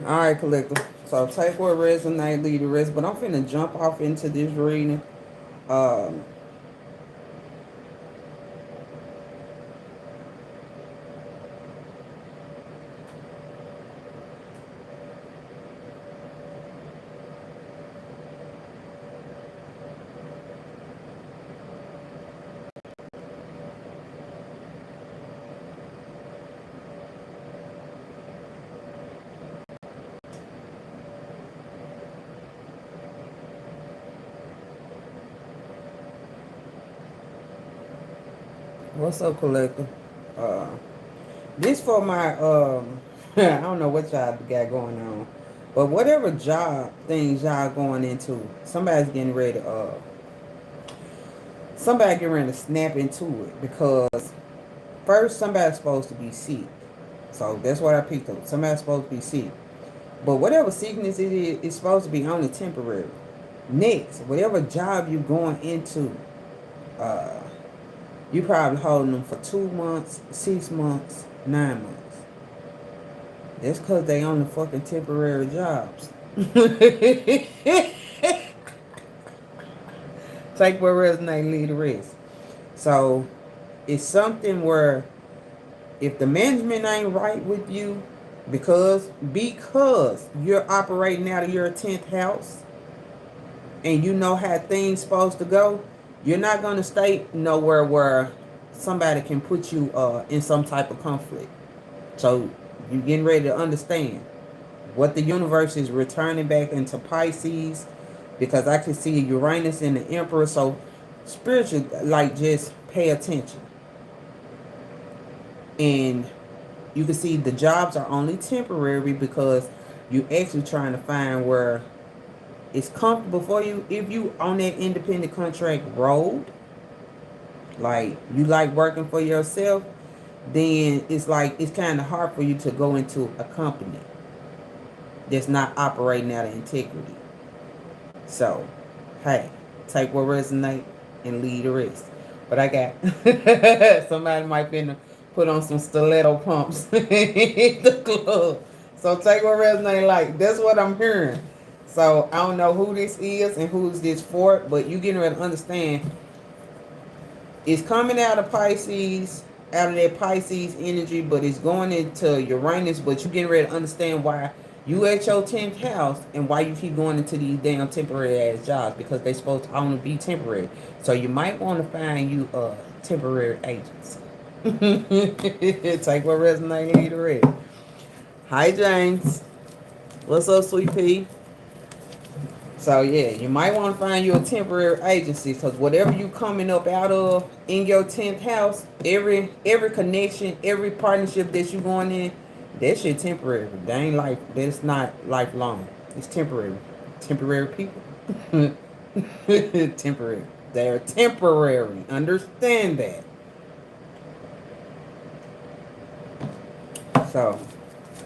All right, collective. So take what resonate, leave the rest. But I'm finna jump off into this reading. Um, what's up, collective? Uh, this for my I don't know what y'all got going on, but whatever job things y'all going into, somebody's getting ready to somebody getting ready to snap into it because first somebody's supposed to be sick. So that's what I picked up. Somebody's supposed to be sick. But whatever sickness it is, it's supposed to be only temporary. Next, whatever job you're going into, uh, you probably holding them for 2 months, 6 months, 9 months. That's because they only fucking temporary jobs. Take what resonate, leave the rest. So it's something where if the management ain't right with you, because you're operating out of your 10th house and you know how things supposed to go, you're not gonna stay nowhere where somebody can put you in some type of conflict. So you getting ready to understand what the universe is returning back into Pisces, because I can see Uranus in the Emperor. So spiritual, like, just pay attention. And you can see the jobs are only temporary because you actually trying to find where it's comfortable for you. If you on that independent contract road, like you like working for yourself, then it's like it's kind of hard for you to go into a company that's not operating out of integrity. So, hey, take what resonate and leave the rest. But I got somebody might be put on some stiletto pumps in the club. So take what resonate like. That's what I'm hearing. So I don't know who this is and who's this for, but you getting ready to understand it's coming out of Pisces, out of that Pisces energy, but it's going into Uranus. But you getting ready to understand why you at your 10th house and why you keep going into these damn temporary ass jobs, because they supposed to only be temporary. So you might want to find you a temporary agency. Take what resonate, leave the rest. Hi, James. What's up, sweet pea? So yeah, you might want to find you a temporary agency, because whatever you coming up out of in your 10th house, every connection, every partnership that you going in, that shit temporary. They ain't life. That's not lifelong. It's temporary. Temporary people. Temporary. They're temporary. Understand that. So,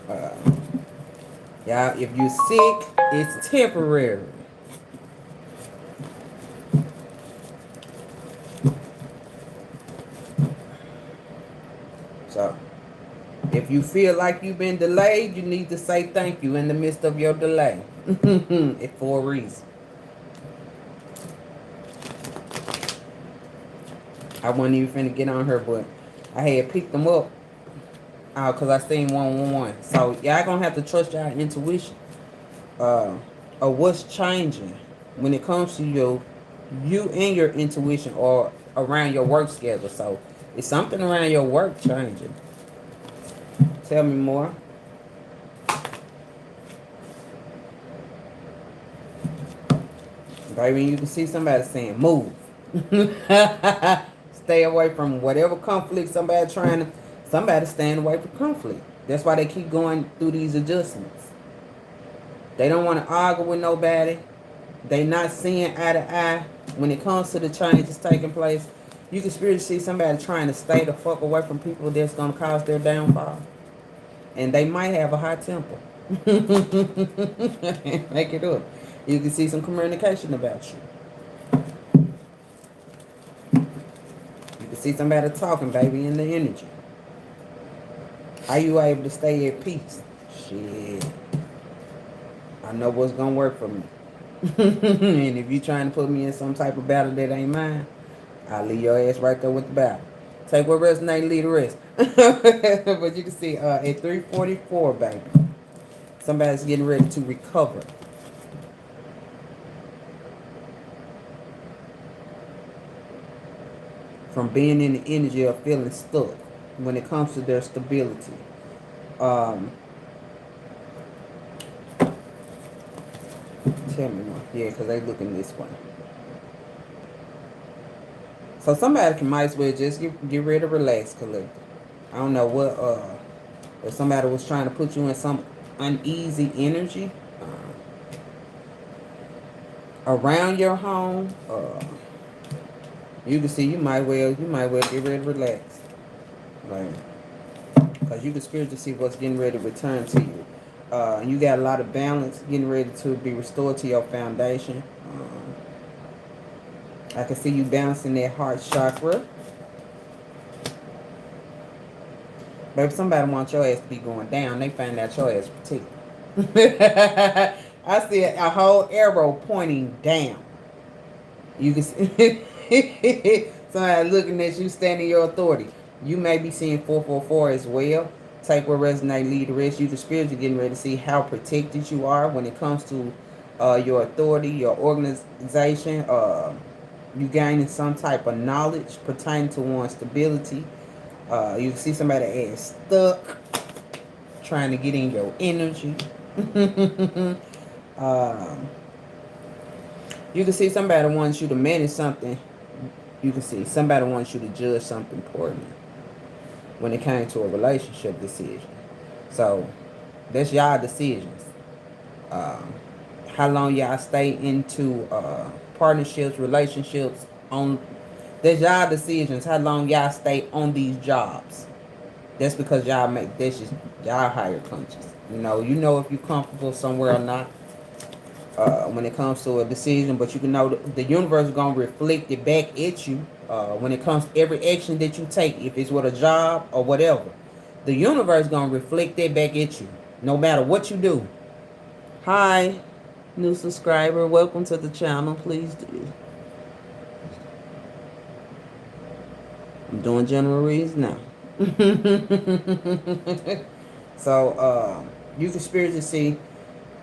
uh, yeah, if you're sick, it's temporary. So, if you feel like you've been delayed, you need to say thank you in the midst of your delay. It's for a reason. I wasn't even finna get on her, but I had picked them up because I seen 111. So y'all gonna have to trust y'all intuition uh, of what's changing when it comes to you and your intuition or around your work schedule. So it's something around your work changing. Tell me more. Baby, you can see somebody saying move. Stay away from whatever conflict somebody staying away from conflict. That's why they keep going through these adjustments. They don't want to argue with nobody. They not seeing eye to eye when it comes to the changes taking place. You can spiritually see somebody trying to stay the fuck away from people that's gonna cause their downfall. And they might have a high temper. Make it up. You can see some communication about you. You can see somebody talking, baby, in the energy. Are you able to stay at peace? Shit. I know what's gonna work for me. And if you're trying to put me in some type of battle that ain't mine, I'll leave your ass right there with the battle. Take what resonates, leave the rest. But you can see at 3:44, baby, somebody's getting ready to recover from being in the energy of feeling stuck when it comes to their stability. Um, Tell me more. Yeah, because they looking this way. So somebody can might as well just get ready to relax, collective. I don't know what if somebody was trying to put you in some uneasy energy around your home. You can see you might well get ready to relax, like, because you can spiritually see what's getting ready to return to you. You got a lot of balance getting ready to be restored to your foundation. I can see you balancing that heart chakra. But if somebody wants your ass to be going down, they find out your ass protected. I see a whole arrow pointing down. You can see somebody looking at you, standing your authority. You may be seeing 444 as well. Take what resonate, lead the rest. You the spiritually getting ready to see how protected you are when it comes to your authority, your organization. You gaining some type of knowledge pertaining to one's stability. You can see somebody ass stuck, trying to get in your energy. You can see somebody wants you to manage something. You can see somebody wants you to judge something important when it came to a relationship decision. So that's y'all decisions. How long y'all stay into partnerships, relationships on. That's y'all decisions. How long y'all stay on these jobs. That's because y'all make, that's just y'all higher conscious. You know if you're comfortable somewhere or not when it comes to a decision, but you can know the universe is gonna reflect it back at you when it comes to every action that you take, if it's with a job or whatever. The universe is gonna reflect that back at you, no matter what you do. Hi, new subscriber, welcome to the channel. Please do. I'm doing general reads now. So you can spiritually see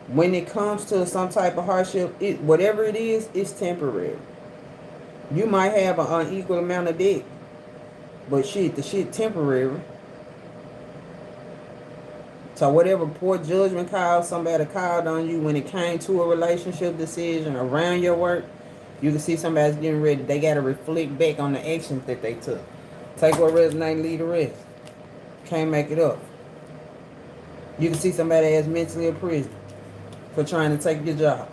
when it comes to some type of hardship, whatever it is, it's temporary. You might have an unequal amount of debt, but the shit temporary. So whatever poor judgment call somebody called on you when it came to a relationship decision around your work, you can see somebody's getting ready. They got to reflect back on the actions that they took. Take what resonates, leave the rest. Can't make it up. You can see somebody that's mentally in prison for trying to take your job.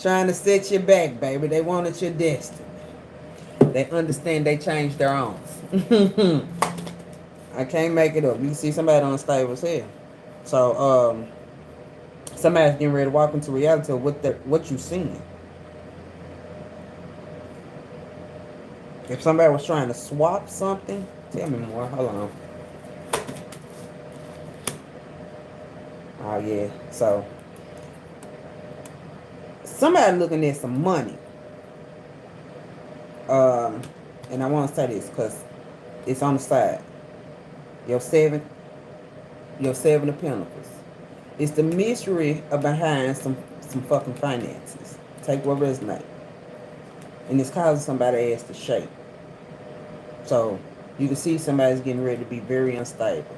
Trying to set you back, baby. They wanted your destiny. They understand they changed their own. I can't make it up. You can see somebody on stage was here. So somebody's getting ready to walk into reality of what you seeing. If somebody was trying to swap something, tell me more. Hold on. Oh yeah. So somebody looking at some money. And I want to say this because it's on the side. Your seven of pentacles. It's the mystery behind some fucking finances. Take what resonates. And it's causing somebody ass to shake. So you can see somebody's getting ready to be very unstable.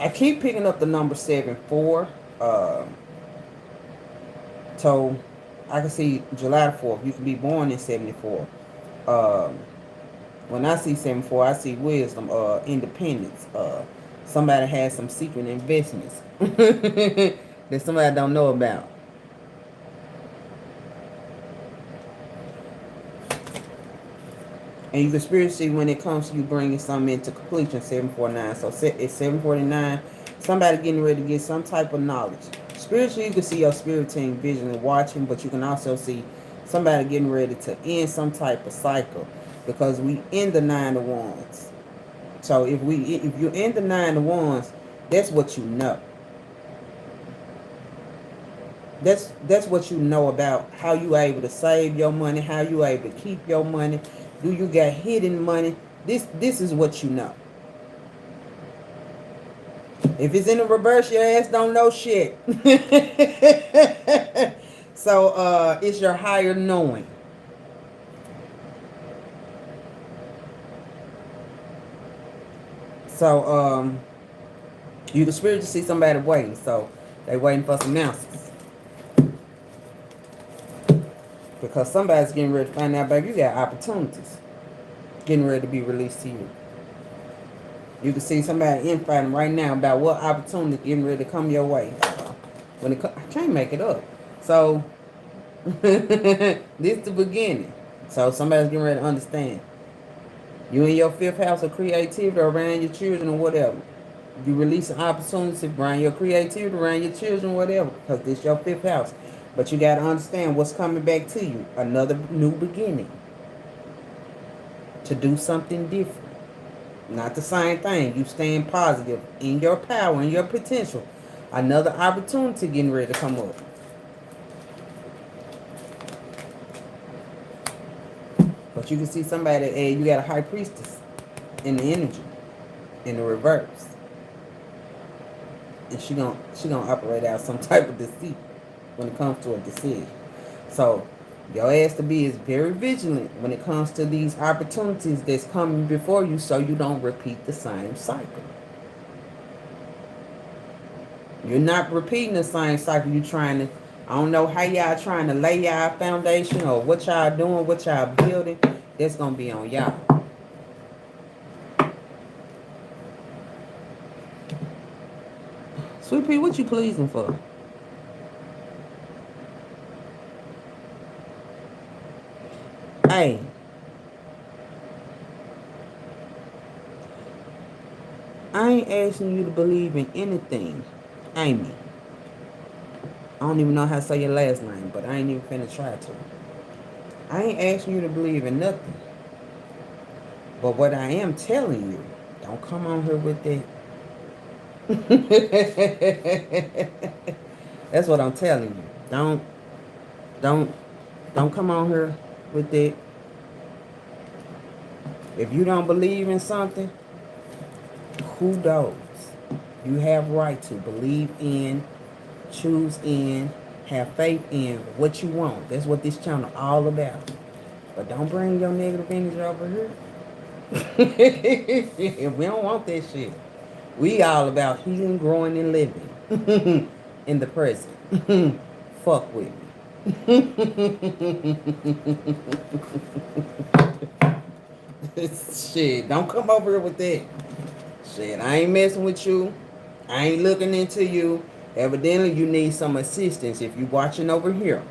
I keep picking up the number 7-4. So I can see July the 4th. You can be born in 74. When I see 7-4, I see wisdom, independence. Somebody has some secret investments that somebody don't know about. And you can spiritually, when it comes to you bringing something into completion, 749. So it's 749. Somebody getting ready to get some type of knowledge. Spiritually, you can see your spirit team vision and watching, but you can also see somebody getting ready to end some type of cycle, because we in the 9 of Wands. So if you're in the 9 of Wands, that's what you know. That's what you know about how you are able to save your money, how you are able to keep your money. Do you got hidden money? This is what you know. If it's in the reverse, your ass don't know shit. So it's your higher knowing. So you can spiritually see somebody waiting. So they waiting for some answers. Because somebody's getting ready to find out, baby, you got opportunities getting ready to be released to you. You can see somebody infighting right now about what opportunity getting ready to come your way. When I can't make it up. So this is the beginning. So somebody's getting ready to understand. You in your fifth house of creativity around your children or whatever. You release an opportunity around your creativity, around your children, whatever, because this is your fifth house. But you got to understand what's coming back to you. Another new beginning. To do something different. Not the same thing. You staying positive in your power, in your potential. Another opportunity getting ready to come up. But you can see somebody, you got a high priestess in the energy, in the reverse. And she gonna operate out some type of deceit when it comes to a decision. So your ass to be is very vigilant when it comes to these opportunities that's coming before you, so you don't repeat the same cycle. You're not repeating the same cycle. You trying to, I don't know how y'all trying to lay y'all foundation or what y'all doing, what y'all building. That's gonna be on y'all. Sweet Pea, what you pleasing for? Hey, I ain't asking you to believe in anything, Amy. I don't even know how to say your last name, but I ain't even finna try to. I ain't asking you to believe in nothing. But what I am telling you, don't come on here with that. That's what I'm telling you. Don't, don't come on here with that. If you don't believe in something, who knows? You have right to believe in, choose in, have faith in what you want. That's what this channel all about. But don't bring your negative energy over here. We don't want that shit. We all about healing, growing, and living in the present. Fuck with me. Shit, don't come over here with that. Shit, I ain't messing with you. I ain't looking into you. Evidently, you need some assistance if you watching over here.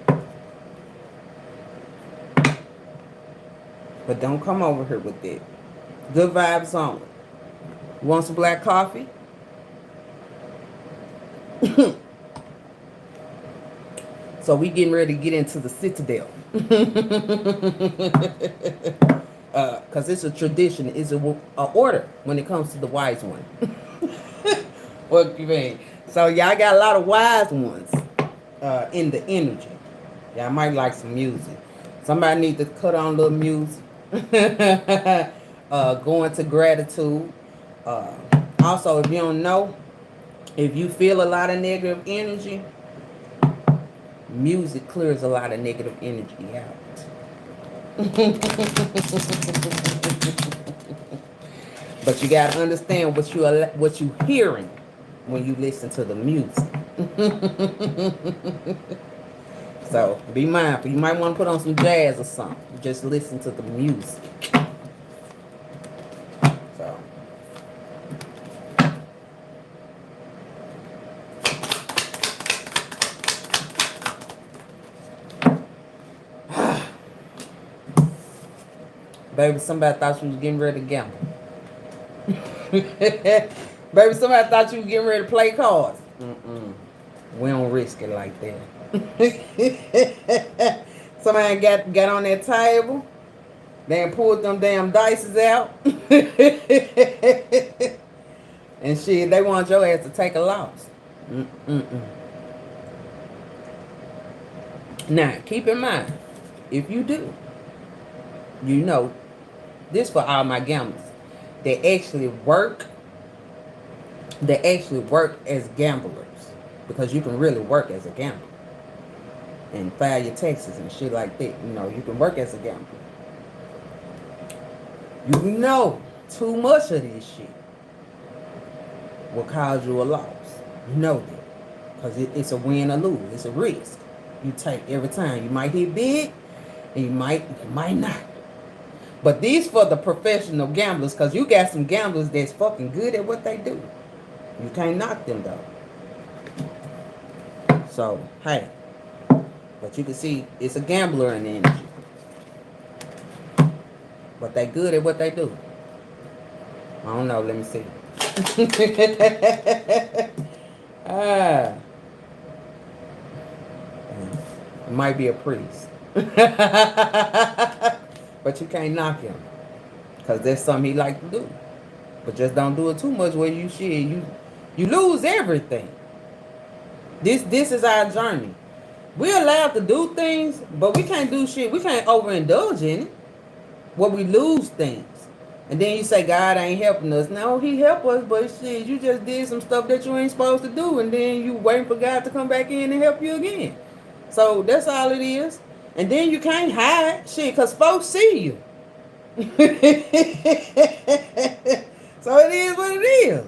But don't come over here with that. Good vibes only. You want some black coffee? So we getting ready to get into the citadel. Because it's a tradition. It's a order when it comes to the wise one. What you mean? So y'all got a lot of wise ones in the energy. Y'all might like some music. Somebody need to cut on a little music. Go into gratitude. Also, if you don't know, if you feel a lot of negative energy, music clears a lot of negative energy out. But you gotta understand what you hearing when you listen to the music. So be mindful. You might want to put on some jazz or something. Just listen to the music. So baby, somebody thought you was getting ready to gamble. Baby, somebody thought you was getting ready to play cards. We don't risk it like that. Somebody got on that table. They pulled them damn dices out. And shit, they want your ass to take a loss. Now, keep in mind, if you do, you know, this for all my gamblers. They actually work. They actually work as gamblers because you can really work as a gambler and file your taxes and shit like that. You know, you can work as a gambler. You know, too much of this shit will cause you a loss. You know that because it's a win or lose. It's a risk you take every time. You might hit big, and you might not. But these for the professional gamblers, because you got some gamblers that's fucking good at what they do. You can't knock them though. So, hey. But you can see it's a gambler in the energy. But they good at what they do. I don't know, let me see. Ah. It might be a priest. But you can't knock him. Because that's something he like to do. But just don't do it too much where you shit. You lose everything. This is our journey. We're allowed to do things, but we can't do shit. We can't overindulge in it. Where we lose things. And then you say God ain't helping us. No, he help us, but shit, you just did some stuff that you ain't supposed to do, and then you waiting for God to come back in and help you again. So that's all it is. And then you can't hide shit because folks see you. So it is what it is.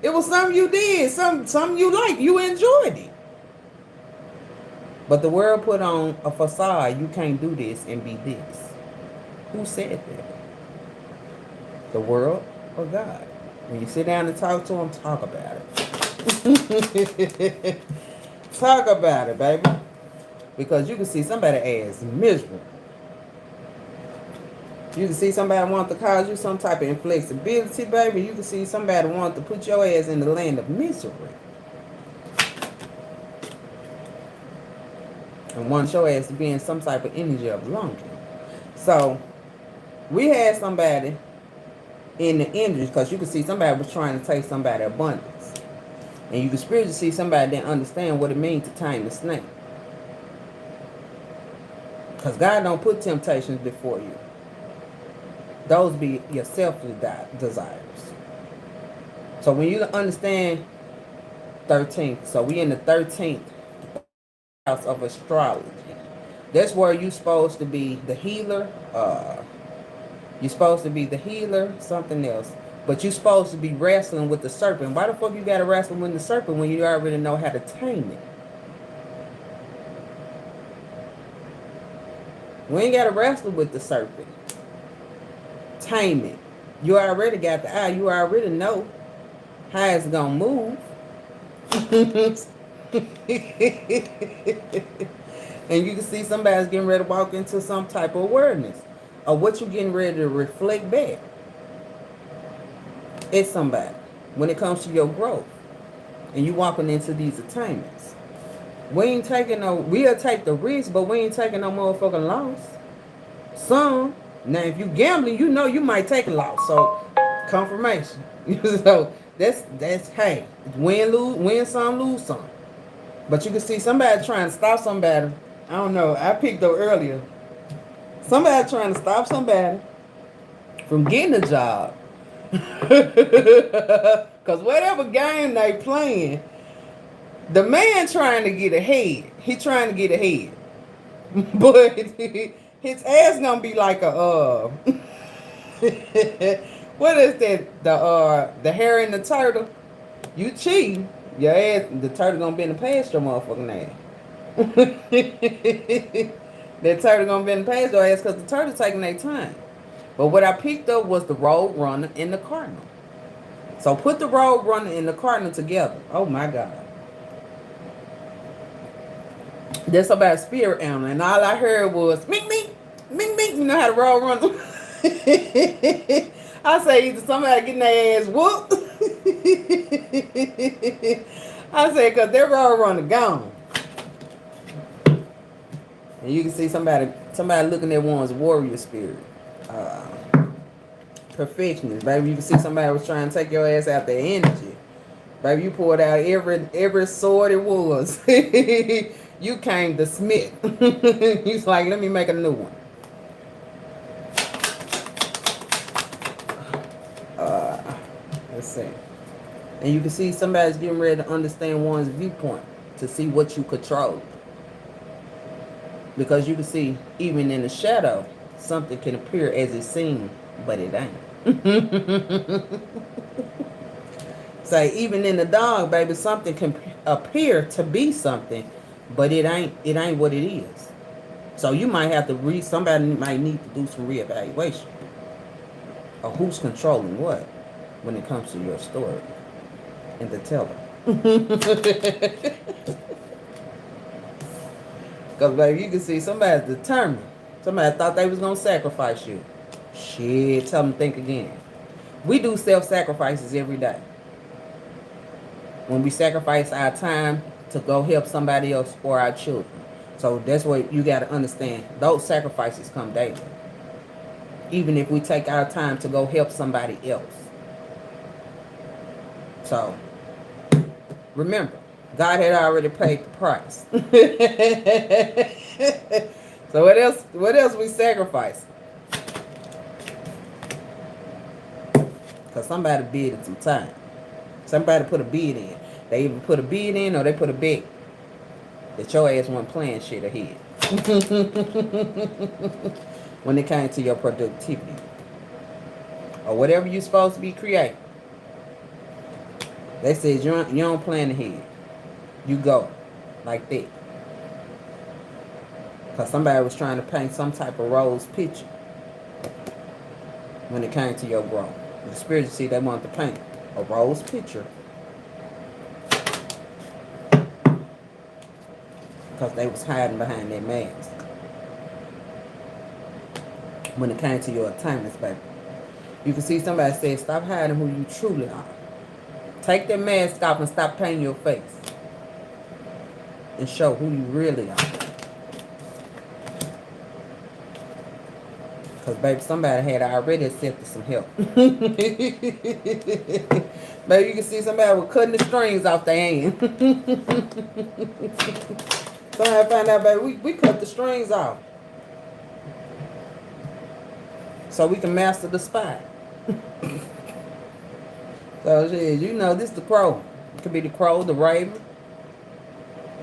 It was something you did, something you liked, you enjoyed it. But the world put on a facade, you can't do this and be this. Who said that? The world or God? When you sit down and talk to them, talk about it. Talk about it, baby. Because you can see somebody ass miserable. You can see somebody want to cause you some type of inflexibility, baby. You can see somebody want to put your ass in the land of misery. And want your ass to be in some type of energy of longing. So, we had somebody in the energy, because you can see somebody was trying to take somebody abundance. And you can spiritually see somebody that understand what it means to tame the snake. Because God don't put temptations before you. Those be your selfish desires. So when you understand 13th, so we in the 13th house of astrology. That's where you're supposed to be the healer. You're supposed to be the healer, something else. But you're supposed to be wrestling with the serpent. Why the fuck you gotta wrestle with the serpent when you already know how to tame it? We ain't gotta wrestle with the serpent. Tame it. You already got the eye. You already know how it's gonna move. And you can see somebody's getting ready to walk into some type of awareness of what you're getting ready to reflect back. It's somebody when it comes to your growth and you walking into these attainments. We ain't taking no, we'll take the risk, but we ain't taking no motherfucking loss. Some, now if you gambling, you know you might take a loss. So confirmation. So that's hey, win some, lose some. But you can see somebody trying to stop somebody. I don't know. I picked up earlier. Somebody trying to stop somebody from getting a job. Because whatever game they playing, the man trying to get ahead. He trying to get ahead. But his ass gonna be like a what is that? The hare and the turtle. You cheating. Your ass, the turtle gonna be in the past your motherfucking ass. That turtle gonna be in the past your ass because the turtle taking their time. But what I picked up was the road runner and the cardinal. So put the road runner and the cardinal together. Oh my God. That's about spirit animal. And all I heard was mink mink, mink mink. You know how the road runner. I say either somebody getting their ass whooped. I say because their road runner gone. And you can see somebody looking at one's warrior spirit. Perfectionist, baby. You can see somebody was trying to take your ass out their energy. Baby, you poured out every sword it was. You came the smith. He's like, let me make a new one. Let's see. And you can see somebody's getting ready to understand one's viewpoint to see what you control. Because you can see, even in the shadow, something can appear as it seems, but it ain't. Say, even in the dark, baby, something can appear to be something, but it ain't what it is. So you might have to somebody might need to do some reevaluation of who's controlling what when it comes to your story and the teller. Because, baby, you can see somebody's determined. Somebody thought they was going to sacrifice you. Shit, tell them think again. We do self-sacrifices every day. When we sacrifice our time to go help somebody else or our children. So that's what you got to understand. Those sacrifices come daily. Even if we take our time to go help somebody else. So, remember, God had already paid the price. So what else we sacrifice? Because somebody bid in some time. Somebody put a bid in. They either put a bid in or they put a bet that your ass wasn't playing shit ahead. When it came to your productivity. Or whatever you're supposed to be creating. They said you don't plan ahead. You go like that. Because somebody was trying to paint some type of rose picture when it came to your growth. The spirit, you see, they wanted to paint a rose picture because they was hiding behind their mask. When it came to your attainments, baby. You can see somebody said, stop hiding who you truly are. Take that mask off and stop painting your face. And show who you really are. Because, baby, somebody had already accepted some help. Baby, you can see somebody was cutting the strings off their hand. Somebody found out, baby, we cut the strings off. So we can master the spot. So, you know, this is the crow. It could be the crow, the raven.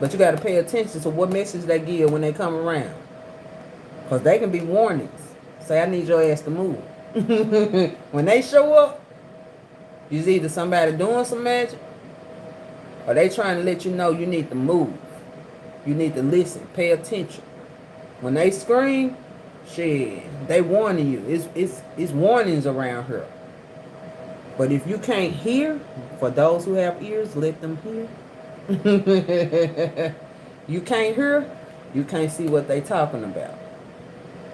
But you got to pay attention to what message they give when they come around. Because they can be warnings. Say, I need your ass to move. When they show up, it's either somebody doing some magic or they trying to let you know you need to move. You need to listen. Pay attention. When they scream, shit, they warning you. It's warnings around here. But if you can't hear, for those who have ears, let them hear. You can't hear, you can't see what they talking about.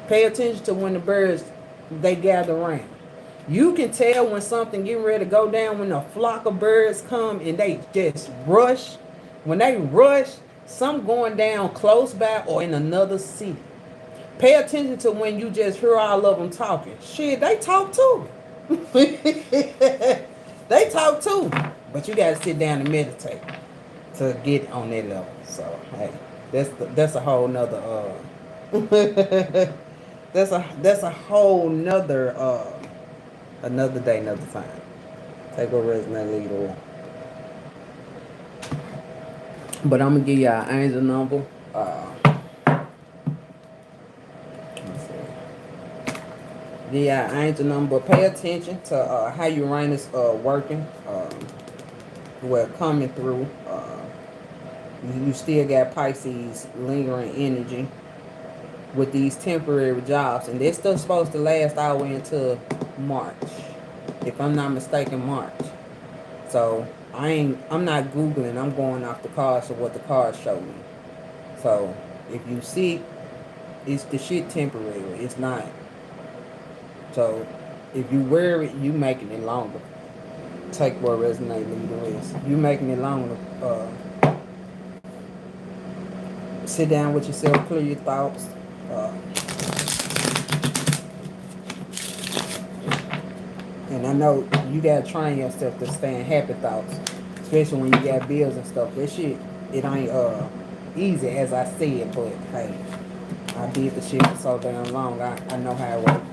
Pay attention to when the birds, they gather around. You can tell when something getting ready to go down, when a flock of birds come and they just rush. When they rush, some going down close by or in another city. Pay attention to when you just hear all of them talking. Shit, they talk too. They talk too. But you got to sit down and meditate to get on that level. So, hey, that's a whole nother that's a whole nother another day, another time. Take a rest and lead away. But I'm gonna give y'all angel number. Give y'all angel number. Pay attention to how Uranus working. Well, coming through. You still got Pisces lingering energy with these temporary jobs, and they're still supposed to last all the way until March, if I'm not mistaken, March. So I'm not Googling, I'm going off the cards of what the cards show me. So if you see, it's the shit temporary, it's not. So if you wear it, you making it longer. Take what resonates, leave the rest. You making it longer. Sit down with yourself, clear your thoughts. And I know you gotta train yourself to stay in happy thoughts, especially when you got bills and stuff. That shit, it ain't easy as I said, but hey, I did the shit for so damn long. I know how it works.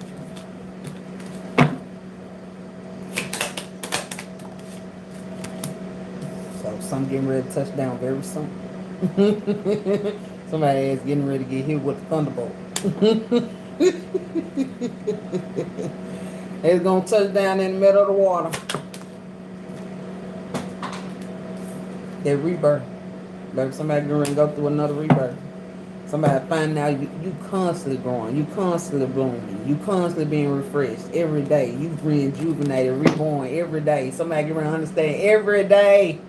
So some getting ready to touch down very soon. Somebody is getting ready to get hit with a thunderbolt. It's gonna touch down in the middle of the water. That rebirth. Baby, somebody gonna go through another rebirth. Somebody find out you constantly growing, you constantly blooming, you constantly being refreshed every day. You rejuvenated, reborn every day. Somebody get around to understand every day.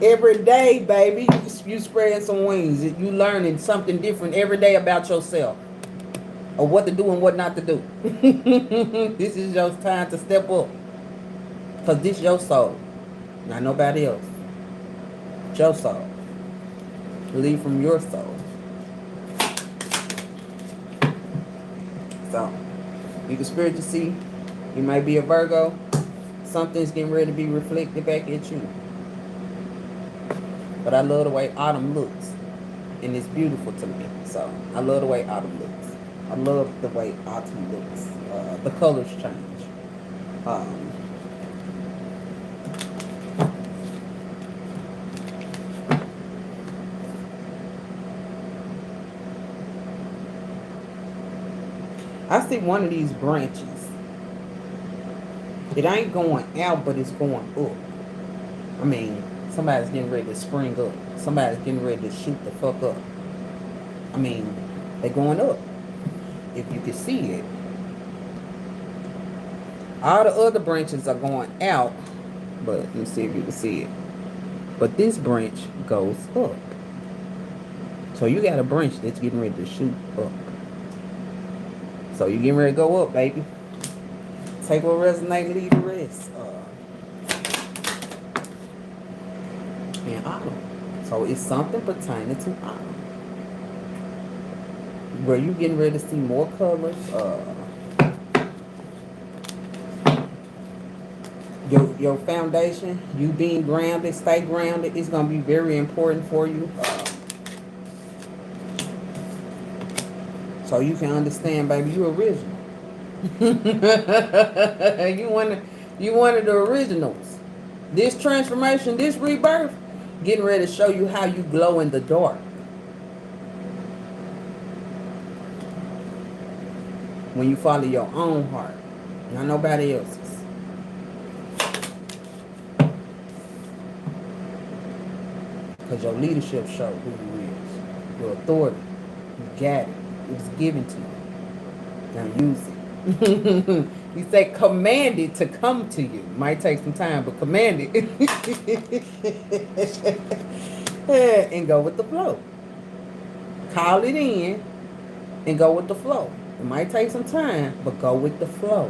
Every day, baby, you spreading some wings. You learning something different every day about yourself, or what to do and what not to do. This is your time to step up, because this is your soul, not nobody else. It's your soul. Lead from your soul. So you can spiritually see. You might be a Virgo. Something's getting ready to be reflected back at you. But I love the way autumn looks. And it's beautiful to me. So I love the way autumn looks. I love the way autumn looks. The colors change. I see one of these branches. It ain't going out, but it's going up. I mean, somebody's getting ready to spring up. Somebody's getting ready to shoot the fuck up. I mean, they're going up. If you can see it. All the other branches are going out. But let me see if you can see it. But this branch goes up. So you got a branch that's getting ready to shoot up. So you getting ready to go up, baby. Take what resonates, leave the rest. And autumn. So it's something pertaining to autumn. Where you getting ready to see more colors. Your foundation, you being grounded, stay grounded, is going to be very important for you. So you can understand, baby, you original. you one of the originals. This transformation, this rebirth, getting ready to show you how you glow in the dark. When you follow your own heart, not nobody else's. Because your leadership shows who you is. Your authority. You got it. It was given to you. Now use it. You say command it to come to you. Might take some time, but command it. And go with the flow. Call it in and go with the flow. It might take some time, but go with the flow.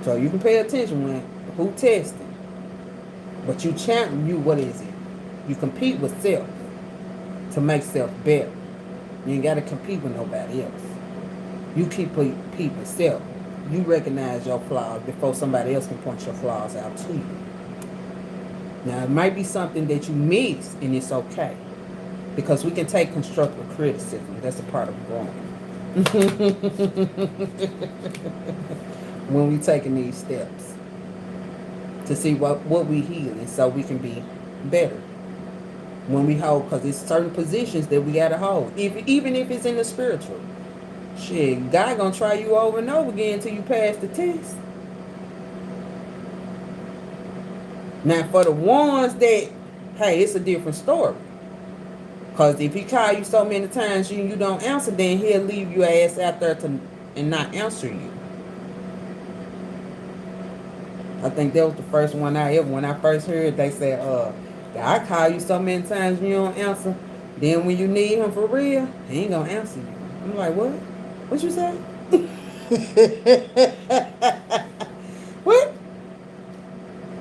So you can pay attention when who testing. But you what is it? You compete with self to make self better. You ain't got to compete with nobody else. You compete with self. You recognize your flaws before somebody else can point your flaws out to you. Now, it might be something that you miss, and it's okay. Because we can take constructive criticism. That's a part of growing. When we taking these steps. To see what we heal, and so we can be better. When we hold, because it's certain positions that we got to hold. Even if it's in the spiritual. Shit, God gonna try you over and over again until you pass the test. Now, for the ones that, hey, it's a different story. Because if he call you so many times you don't answer, then he'll leave your ass out there and not answer you. I think that was the first one when I first heard, they said, I call you so many times and you don't answer. Then when you need him for real, he ain't gonna answer you. I'm like, what? What you say? What?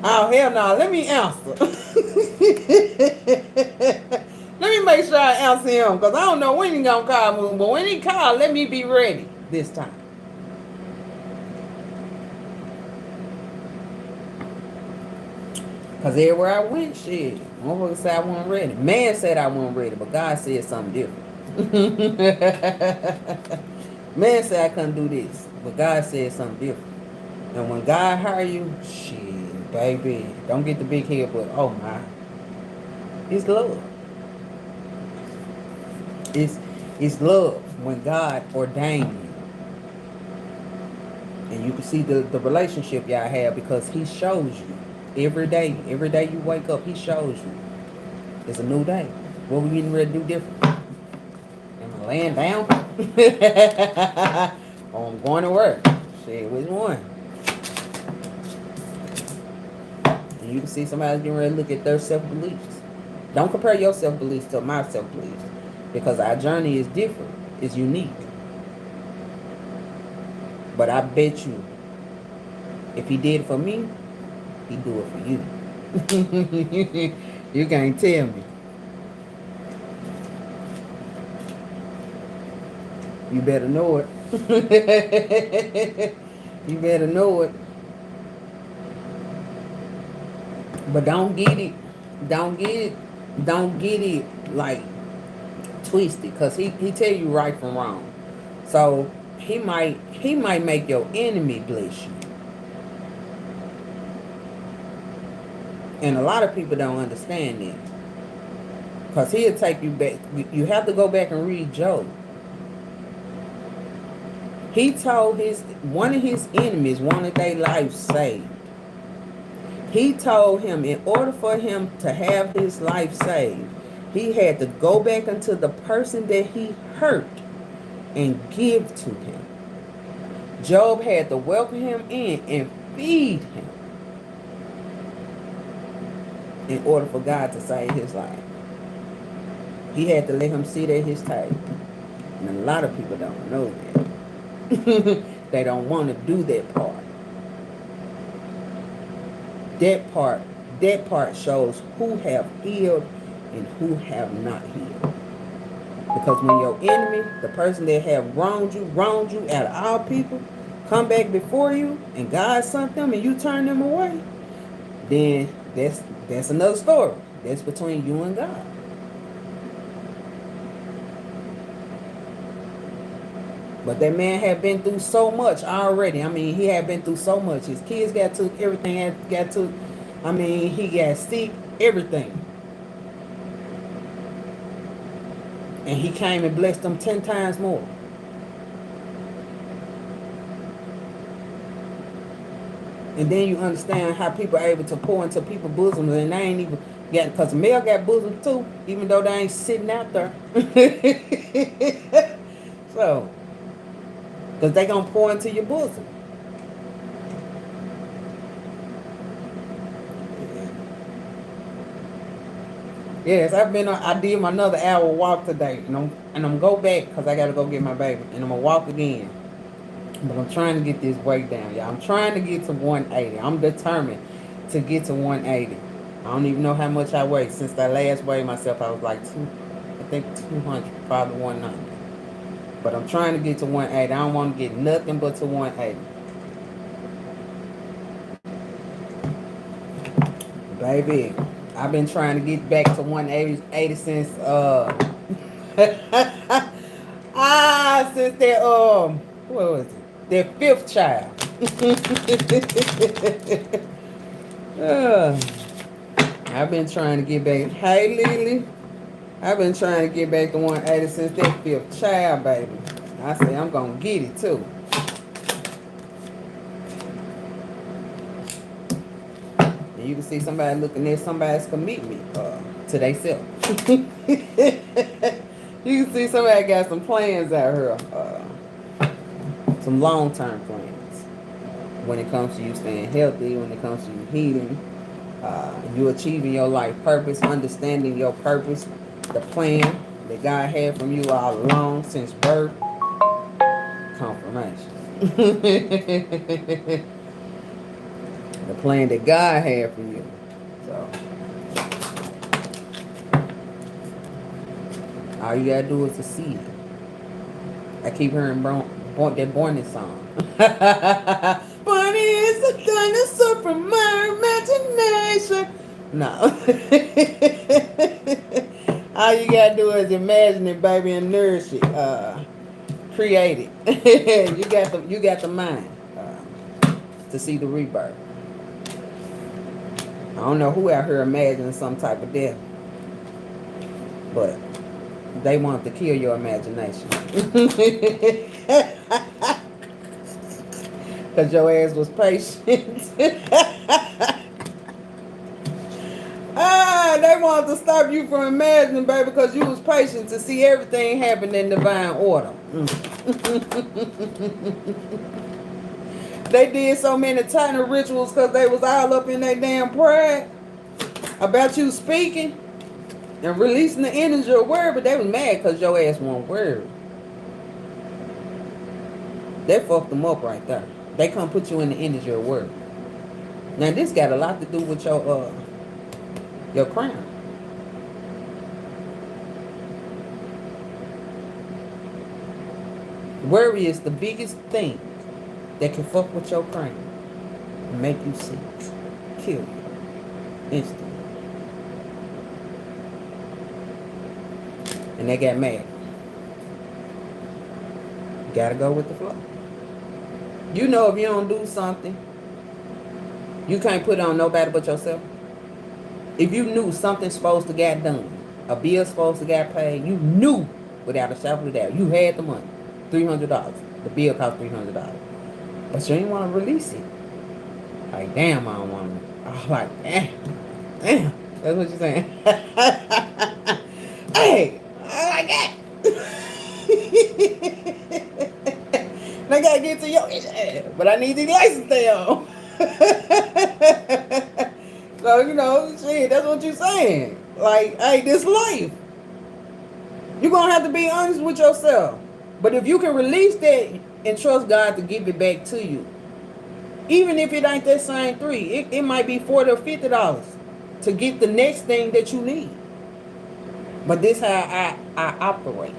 Oh, hell no. Let me answer. Let me make sure I answer him, because I don't know when he gonna call me. But when he call, let me be ready this time. Because everywhere I went, shit, motherfucker said I wasn't ready. Man said I wasn't ready, but God said something different. Man said I couldn't do this, but God said something different. And when God hire you, shit, baby, don't get the big head, but oh my, it's love. It's it's love when God ordained you. And you can see the relationship y'all have because he shows you every day. Every day you wake up, he shows you. It's a new day. What we getting ready to do different? Am I laying down? Or I'm going to work? Shit, which one? And you can see somebody's getting ready to look at their self-beliefs. Don't compare your self-beliefs to my self-beliefs. Because our journey is different. It's unique. But I bet you, if he did it for me, he do it for you. You can't tell me. You better know it. You better know it. But don't get it. Don't get it. Don't get it like twisted. Cause he tell you right from wrong. So he might make your enemy bless you. And a lot of people don't understand that. Because he'll take you back. You have to go back and read Job. He told one of his enemies wanted their life saved. He told him in order for him to have his life saved, he had to go back into the person that he hurt and give to him. Job had to welcome him in and feed him in order for God to save his life. He had to let him sit at his table. And a lot of people don't know that. They don't want to do that part. That part shows who have healed and who have not healed. Because when your enemy, the person that have wronged you out of all people, come back before you and God sent them and you turn them away, then that's another story. That's between you and God. But that man had been through so much already. I mean, he had been through so much. His kids got took, everything got took. I mean, he got sick, everything. And he came and blessed them 10 times more. And then you understand how people are able to pour into people's bosoms and they ain't even got, because male got bosoms too, even though they ain't sitting out there. So, because they going to pour into your bosom. Yes, I did my another hour walk today. And I'm go back because I got to go get my baby. And I'm going to walk again. But I'm trying to get this weight down, y'all. I'm trying to get to 180. I'm determined to get to 180. I don't even know how much I weigh. Since I last weighed myself, I was like 200, probably 190. But I'm trying to get to 180. I don't want to get nothing but to 180. Baby, I've been trying to get back to 180 since since that what was it? Their 5th child. I've been trying to get back. Hey, Lily. I've been trying to get back to 180 since that 5th child, baby. I say I'm going to get it, too. And you can see somebody looking at somebody's commitment to themselves. You can see somebody got some plans out here. Some long-term plans. When it comes to you staying healthy, when it comes to you healing, you achieving your life purpose, understanding your purpose, the plan that God had from you all along since birth. Confirmation. The plan that God had for you. So all you gotta do is to see it. I keep hearing that Barney song. Barney is a dinosaur from my imagination. No. All you gotta do is imagine it, baby, and nourish it. Create it. You got the mind to see the rebirth. I don't know who out here imagining some type of death, but they want to kill your imagination. Because your ass was patient. They wanted to stop you from imagining, baby, because you was patient to see everything happen in divine order. They did so many tiny rituals because they was all up in their damn pride about you speaking and releasing the energy of word, but they was mad because your ass won't word. They fucked them up right there. They can't put you in the energy of word. Now this got a lot to do with your crown. Worry is the biggest thing that can fuck with your crown and make you sick, kill you instantly. And they got mad. You gotta go with the flow. You know if you don't do something, you can't put it on nobody but yourself. If you knew something's supposed to get done, a bill's supposed to get paid, you knew without a shadow of a doubt, you had the money, $300. The bill cost $300. But you didn't want to release it. Like, damn, I don't want to. I was like, damn. That's what you're saying. Hey, I like that. I gotta get to your issue, but I need the license stay on. So, shit, that's what you're saying. Like, hey, this life, you're gonna have to be honest with yourself. But if you can release that and trust God to give it back to you, even if it ain't that same $3, it might be $40 or $50 to get the next thing that you need. But this how I operate.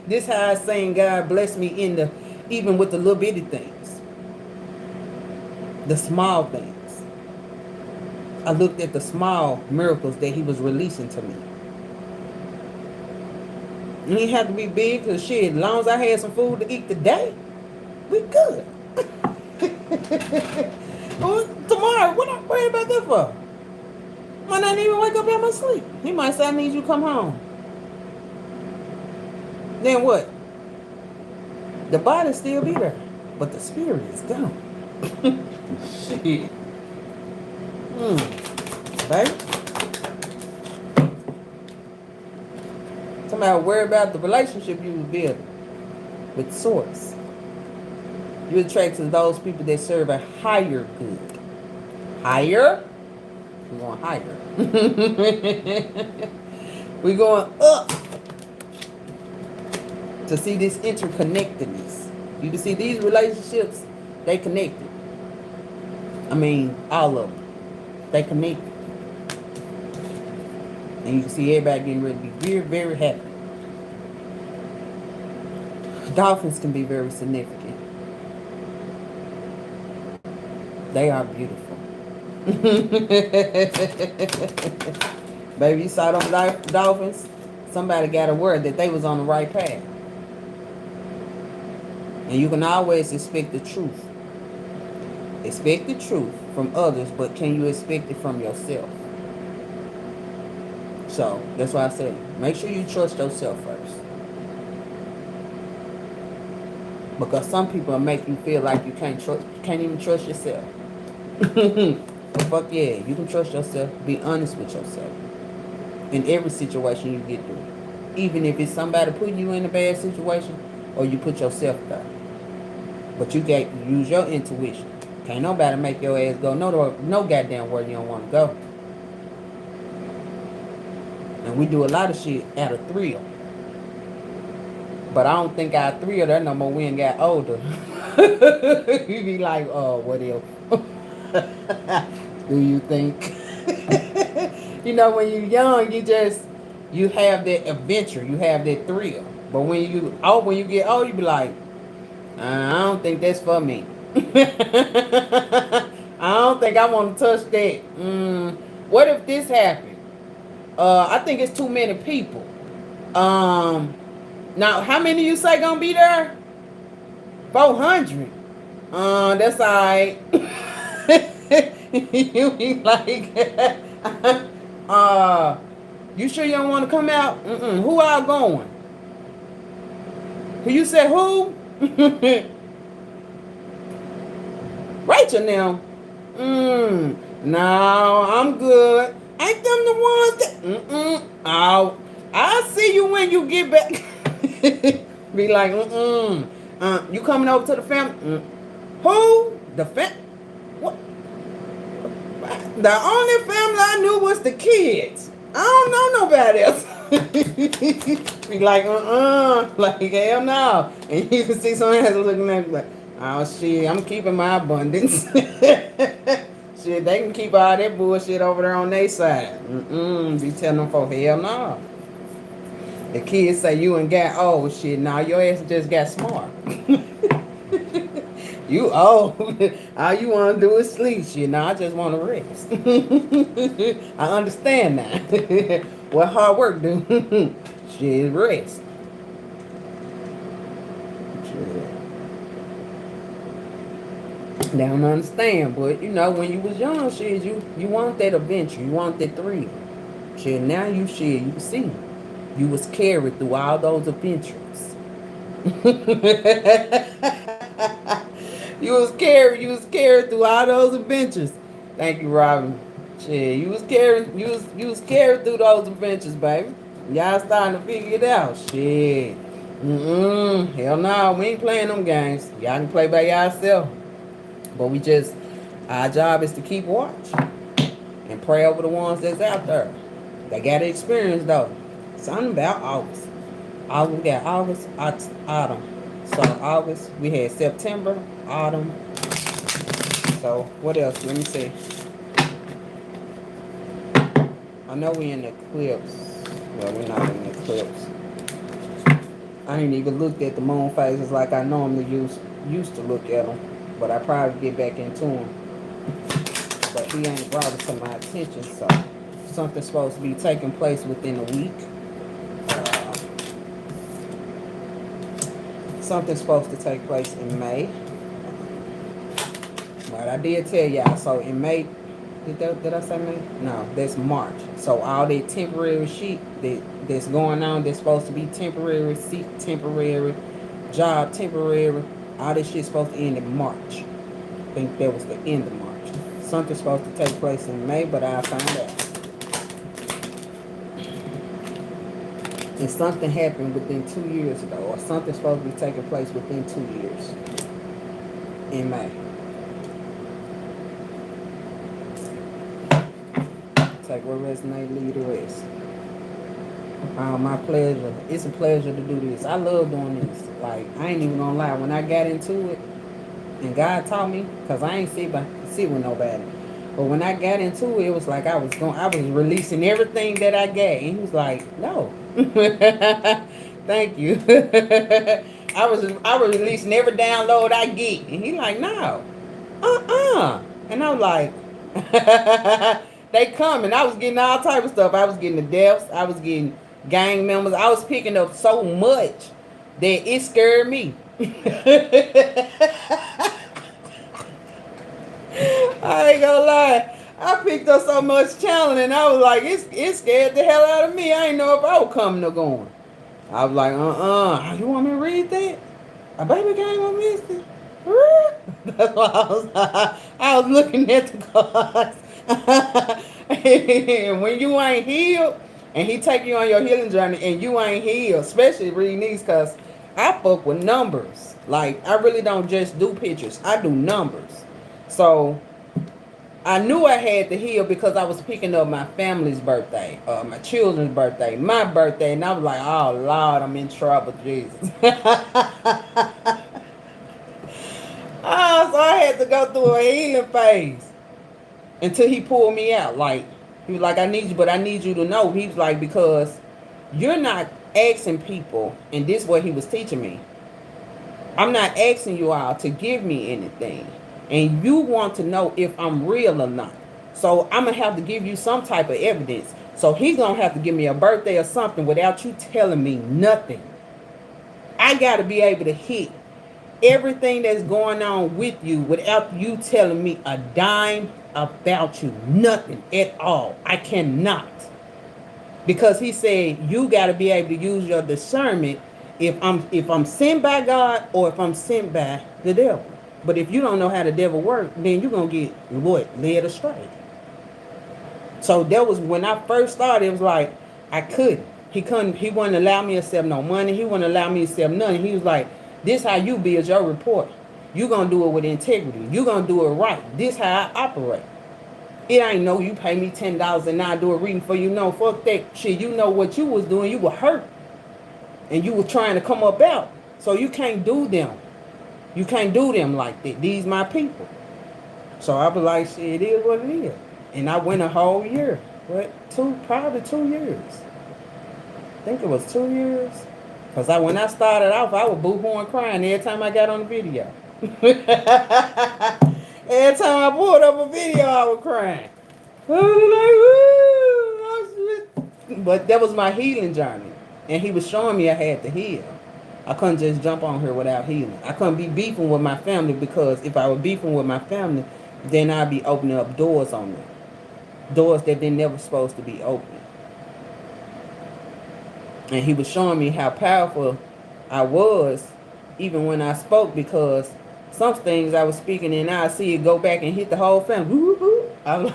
This how I saying God bless me even with the little bitty things, the small things. I looked at the small miracles that He was releasing to me. And He had to be big, because shit, as long as I had some food to eat today, we good. Well, tomorrow, what I worried about that for? Might not even wake up out of my sleep. He might say, I need you to come home. Then what? The body still be there, but the spirit is gone. Shit. Baby. Somebody worry about the relationship you was building with Source. You attract to those people that serve a higher good. Higher? We're going higher. We're going up to see this interconnectedness. You can see these relationships, they connected. I mean, all of them. They connected. And you can see everybody getting ready to be very, very happy. Dolphins can be very significant. They are beautiful. Baby, you saw them dolphins? Somebody got a word that they was on the right path. And you can always expect the truth. Expect the truth from others, but can you expect it from yourself? So, that's why I say, make sure you trust yourself first. Because some people will make you feel like you can't even trust yourself. But fuck yeah, you can trust yourself. Be honest with yourself. In every situation you get through. Even if it's somebody putting you in a bad situation, or you put yourself there. But you got to use your intuition. Can't nobody make your ass go no goddamn where you don't want to go. And we do a lot of shit out of thrill. But I don't think our thrill there no more. We ain't got older. You be like, oh, what else? Do you think? When you're young, you have that adventure. You have that thrill. But when you get old, you be like, I don't think that's for me. I don't think I want to touch that. What if this happened? I think it's too many people. Um, Now, how many you say gonna be there? 400. That's all right. You be like, uh, you sure you don't want to come out? Who all going? You said who? Rachel now. No, I'm good. Ain't them the ones that? Oh, I'll see you when you get back. Be like, you coming over to the family? Who? The what? The only family I knew was the kids. I don't know nobody else. Be like, like, hell no. And you can see someone else looking at me like, oh shit, I'm keeping my abundance. Shit, they can keep all that bullshit over there on their side. Be telling them for hell no. The kids say you ain't got old shit. Now your ass just got smart. You old. All you want to do is sleep shit. Now I just want to rest. I understand that. What hard work do? Shit, rest. Shit. They don't understand, but you know, when you was young, shit, you want that adventure. You want that thrill. Shit, now you can see. You was carried through all those adventures. You was carried through all those adventures. Thank you, Robin. Shit, you was carried through those adventures, baby. Y'all starting to figure it out. Shit. Hell no, we ain't playing them games. Y'all can play by yourself. But our job is to keep watch and pray over the ones that's out there. They got to experience though. Something about August. We got August, autumn. So August, we had September, autumn. So what else? Let me see. I know we in the eclipse. Well, we're not in the eclipse. I ain't even looked at the moon phases like I normally used to look at them. But I probably get back into them. But he ain't brought it to my attention, so something's supposed to be taking place within a week. Something's supposed to take place in May. But I did tell y'all, so in May, did I say May? No, that's March. So all that temporary shit that's going on, that's supposed to be temporary, seat temporary, job temporary, all this shit's supposed to end in March. I think that was the end of March. Something's supposed to take place in May, but I'll find out. And something happened within 2 years ago, or something's supposed to be taking place within 2 years in May. Take what resonate, leave the rest. My pleasure. It's a pleasure to do this. I love doing this. Like, I ain't even gonna lie. When I got into it, and God taught me, because I ain't sit with nobody. But when I got into it, it was like I was releasing everything that I got. And he was like, no. Thank you. I was releasing every download I get. And he like, no. And I was like, they coming. I was getting all type of stuff. I was getting the deaths. I was getting gang members. I was picking up so much that it scared me. I ain't gonna lie. I picked up so much challenge and I was like, it scared the hell out of me. I didn't know if I was coming or going. I was like, you want me to read that? A baby game on Misty? That's why I was looking at the cards. And when you ain't healed, and he take you on your healing journey, and you ain't healed, especially reading these, because I fuck with numbers. Like, I really don't just do pictures. I do numbers. So I knew I had to heal because I was picking up my family's birthday, my children's birthday, my birthday, and I was like, oh Lord, I'm in trouble, Jesus. So I had to go through a healing phase until he pulled me out. Like, he was like, I need you, but I need you to know. He was like, because you're not asking people, and this is what he was teaching me. I'm not asking you all to give me anything. And you want to know if I'm real or not. So I'm going to have to give you some type of evidence. So he's going to have to give me a birthday or something without you telling me nothing. I got to be able to hit everything that's going on with you without you telling me a dime about you. Nothing at all. I cannot. Because he said you got to be able to use your discernment if I'm sent by God or if I'm sent by the devil. But if you don't know how the devil works, then you're going to get what? Led astray. So that was when I first started. It was like I couldn't. He wouldn't allow me to accept no money. He wouldn't allow me to accept nothing. He was like, this how you be as your report. You gonna do it with integrity. You gonna do it right. This how I operate. It ain't no you pay me $10 and I do a reading for you. No, fuck that shit. You know what you was doing. You were hurt. And you were trying to come up out. So you can't do them. You can't do them like that. These my people. So I was like, shit, it is what it is. And I went a whole year. What? Probably 2 years. I think it was 2 years. Because when I started off, I was boo-hooing crying every time I got on the video. Every time I pulled up a video, I was crying. But that was my healing journey. And he was showing me I had to heal. I couldn't just jump on here without healing. I couldn't be beefing with my family, because if I was beefing with my family, then I'd be opening up doors on them. Doors that they're never supposed to be open. And he was showing me how powerful I was even when I spoke, because some things I was speaking and I see it go back and hit the whole family. Woo-hoo. I was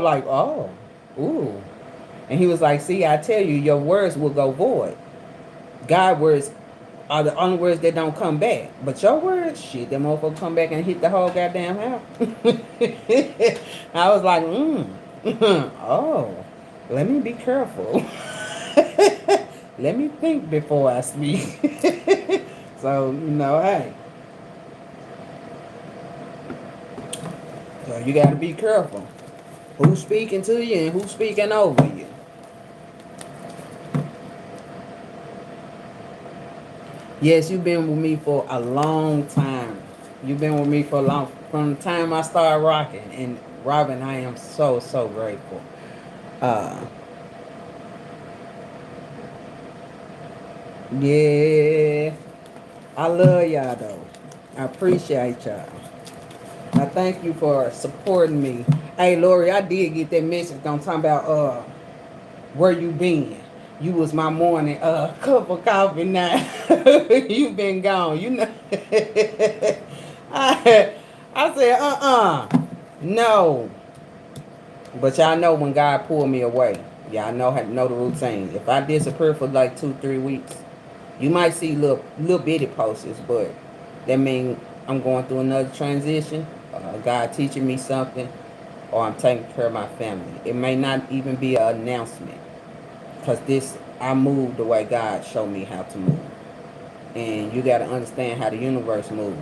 like, oh, ooh. And he was like, see, I tell you, your words will go void. God words are the only words that don't come back. But your words, shit, them motherfuckers come back and hit the whole goddamn house. I was like, oh, let me be careful. Let me think before I speak. So, hey. So you got to be careful. Who's speaking to you and who's speaking over you. Yes, you've been with me for a long time. You've been with me from the time I started rocking. And Robin, I am so, so grateful. Yeah, I love y'all though. I appreciate y'all. I thank you for supporting me. Hey, Lori, I did get that message on talking about where you been. You was my morning cup of coffee now. You been gone. You know. I said, no. But y'all know when God pulled me away. Y'all know the routine. If I disappear for like 2-3 weeks, you might see little bitty posts, but that means I'm going through another transition. God teaching me something, or I'm taking care of my family. It may not even be an announcement, because I move the way God showed me how to move. And you got to understand how the universe moves.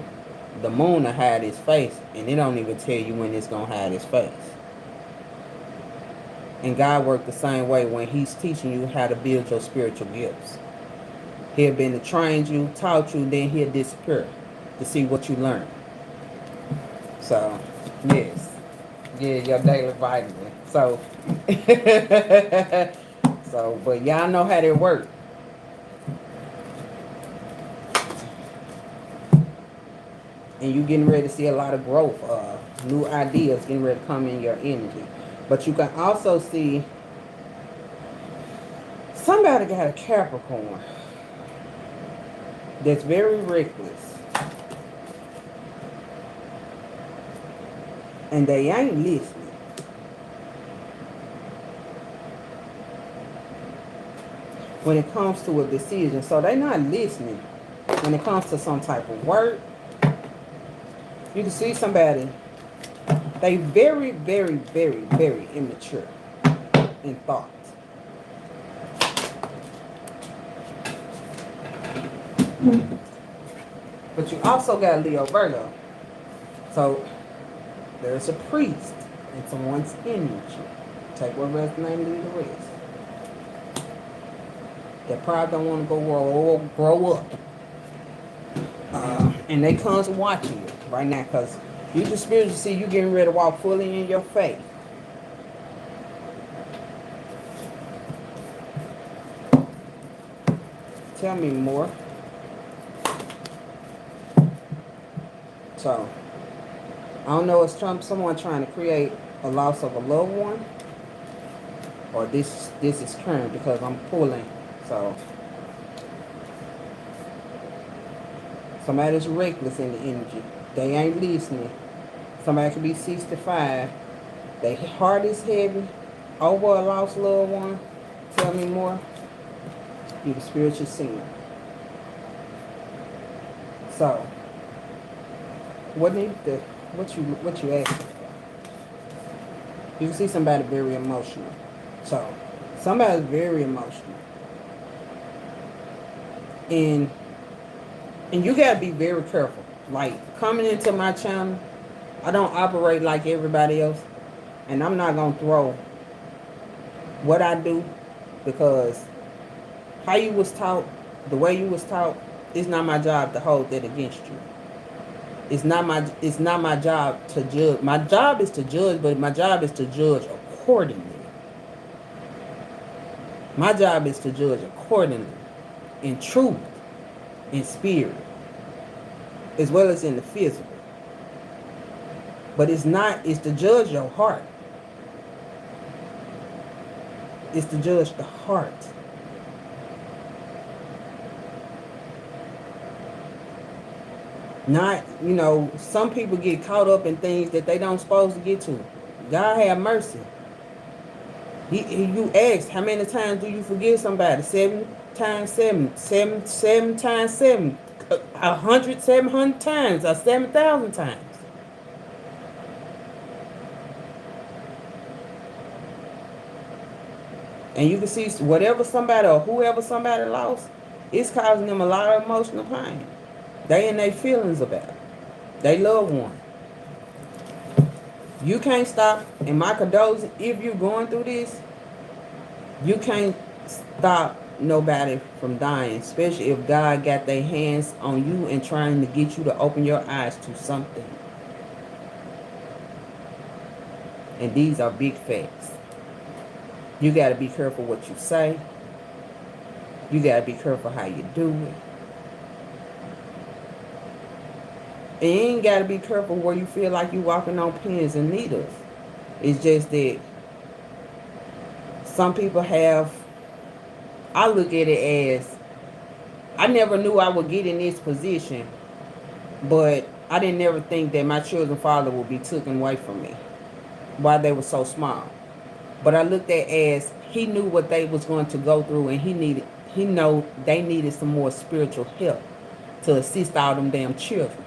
The moon will hide its face, and it don't even tell you when it's going to hide its face. And God worked the same way when he's teaching you how to build your spiritual gifts. He'll been to train you, taught you, then he'll disappear to see what you learn. So, yes. Yeah, your daily vitamin. So, but y'all know how they work. And you getting ready to see a lot of growth, new ideas getting ready to come in your energy. But you can also see somebody got a Capricorn that's very reckless. And they ain't listening. When it comes to a decision. So they're not listening when it comes to some type of work. You can see somebody, they very, very, very, very immature in thought. But you also got Leo Virgo. So there's a priest in someone's energy. Take what resonates, leave the rest. That probably don't want to go grow up. And they comes watching you right now because you can spiritually see you getting ready to walk fully in your faith. Tell me more. So, I don't know, it's someone trying to create a loss of a loved one, or this is current because I'm pulling. So, somebody's reckless in the energy. They ain't listening. Somebody could be 65. Their heart is heavy over a lost loved one. Tell me more. You the spiritual seeing. So, what you asking for? You can see somebody very emotional. So, somebody's very emotional. And you gotta be very careful. Like, coming into my channel, I don't operate like everybody else. And I'm not gonna throw what I do, because how you was taught, the way you was taught, it's not my job to hold that against you. It's not my job to judge. My job is to judge, but my job is to judge accordingly. My job is to judge accordingly, in truth, in spirit, as well as in the physical. But it's to judge your heart. It's to judge the heart. Not, some people get caught up in things that they don't supposed to get to. God have mercy. You asked, how many times do you forgive somebody? 7 times 7. 7 times 7. 100, 700 times, or 7,000 times. And you can see whatever somebody or whoever somebody lost, it's causing them a lot of emotional pain. They in their feelings about it. They loved one. You can't stop, and my condolences, if you're going through this, you can't stop nobody from dying, especially if God got their hands on you and trying to get you to open your eyes to something. And these are big facts. You got to be careful what you say. You got to be careful how you do it. And you ain't got to be careful where you feel like you walking on pins and needles. It's just that some people have, I look at it as, I never knew I would get in this position, but I didn't never think that my children's father would be taken away from me while they were so small. But I looked at as he knew what they was going to go through, and he know they needed some more spiritual help to assist all them damn children.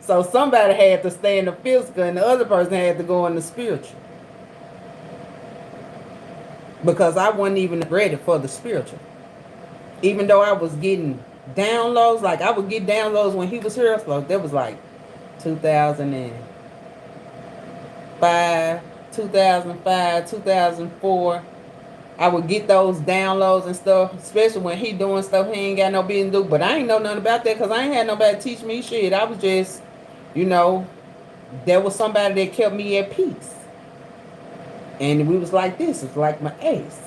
So somebody had to stay in the physical and the other person had to go in the spiritual. Because I wasn't even ready for the spiritual. Even though I was getting downloads, like I would get downloads when he was here, so that was like 2005, 2004. I would get those downloads and stuff, especially when he doing stuff he ain't got no business to do. But I ain't know nothing about that because I ain't had nobody teach me shit. I was just, there was somebody that kept me at peace. And we was like this. It's like my ace.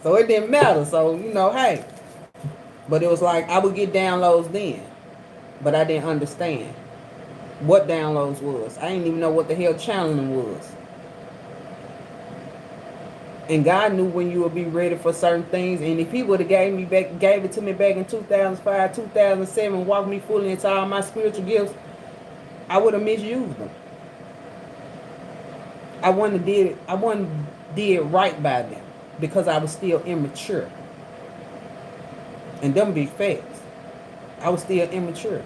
So it didn't matter. So, hey. But it was like I would get downloads then. But I didn't understand what downloads was. I didn't even know what the hell channeling was. And God knew when you would be ready for certain things. And if he would have gave it to me back in 2005, 2007, walked me fully into all my spiritual gifts, I would have misused them. I wouldn't did right by them because I was still immature. And them big facts. I was still immature.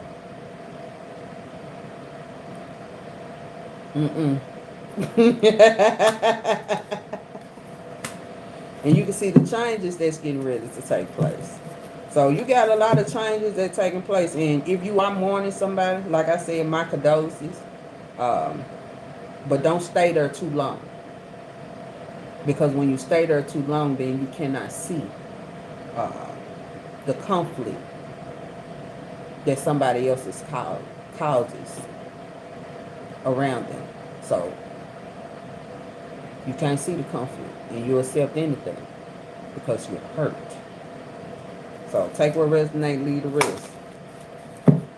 And you can see the changes that's getting ready to take place. So you got a lot of changes that taking place. And if you are mourning somebody, like I said, my condolences. But don't stay there too long. Because when you stay there too long, then you cannot see. uh, the conflict that somebody else causes around them. So you can't see the conflict and you accept anything because you're hurt. So take what resonates, leave the rest.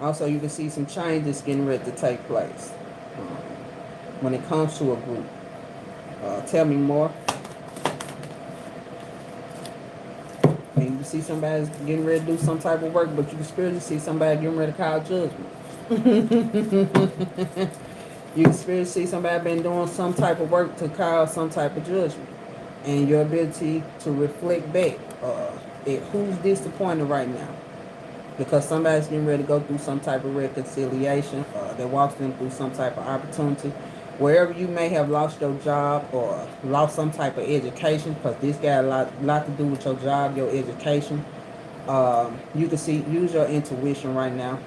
Also, you can see some changes getting ready to take place when it comes to a group. Tell me more. And you can see somebody's getting ready to do some type of work, but you can spiritually see somebody getting ready to call judgment. You can spiritually see somebody been doing some type of work to call some type of judgment. And your ability to reflect back at who's disappointed right now. Because somebody's getting ready to go through some type of reconciliation that walks them through some type of opportunity. Wherever you may have lost your job or lost some type of education, because this got a lot to do with your job, your education. You can see, use your intuition right now.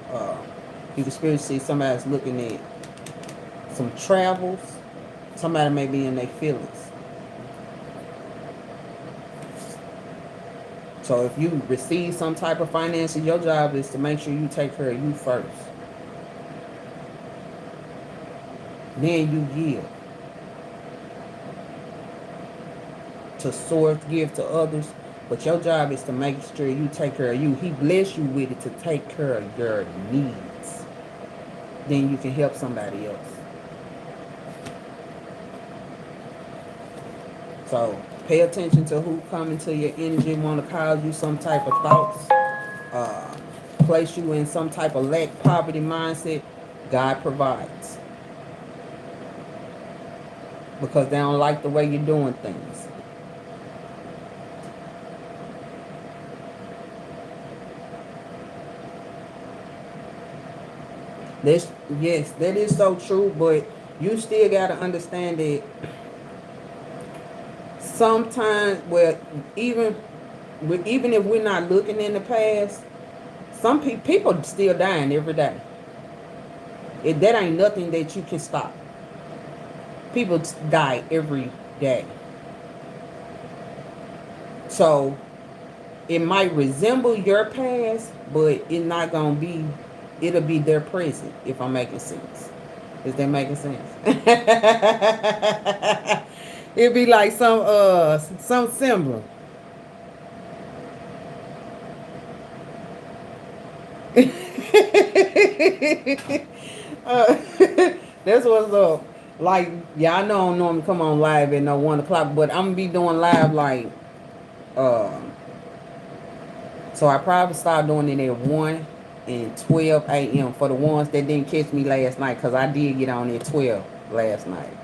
You can spiritually see somebody's looking at some travels. Somebody may be in their feelings. So if you receive some type of finances, your job is to make sure you take care of you first. Then you give. To source, give to others. But your job is to make sure you take care of you. He bless you with it to take care of your needs. Then you can help somebody else. So pay attention to who come into your energy, want to cause you some type of thoughts, place you in some type of lack, poverty mindset. God provides. Because they don't like the way you're doing things. Yes, that is so true, but you still got to understand that sometimes, well, even if we're not looking in the past, some people still dying every day. That ain't nothing that you can stop. People die every day. So it might resemble your past, but it's not gonna be. It'll be their present. If I'm making sense, is that making sense? It'd be like some symbol. uh, that's what's up. Like, yeah, I know I don't normally come on live at no 1 o'clock, but I'm gonna be doing live like, so I probably start doing it at 1 and 12 a.m. for the ones that didn't catch me last night, because I did get on at 12 last night.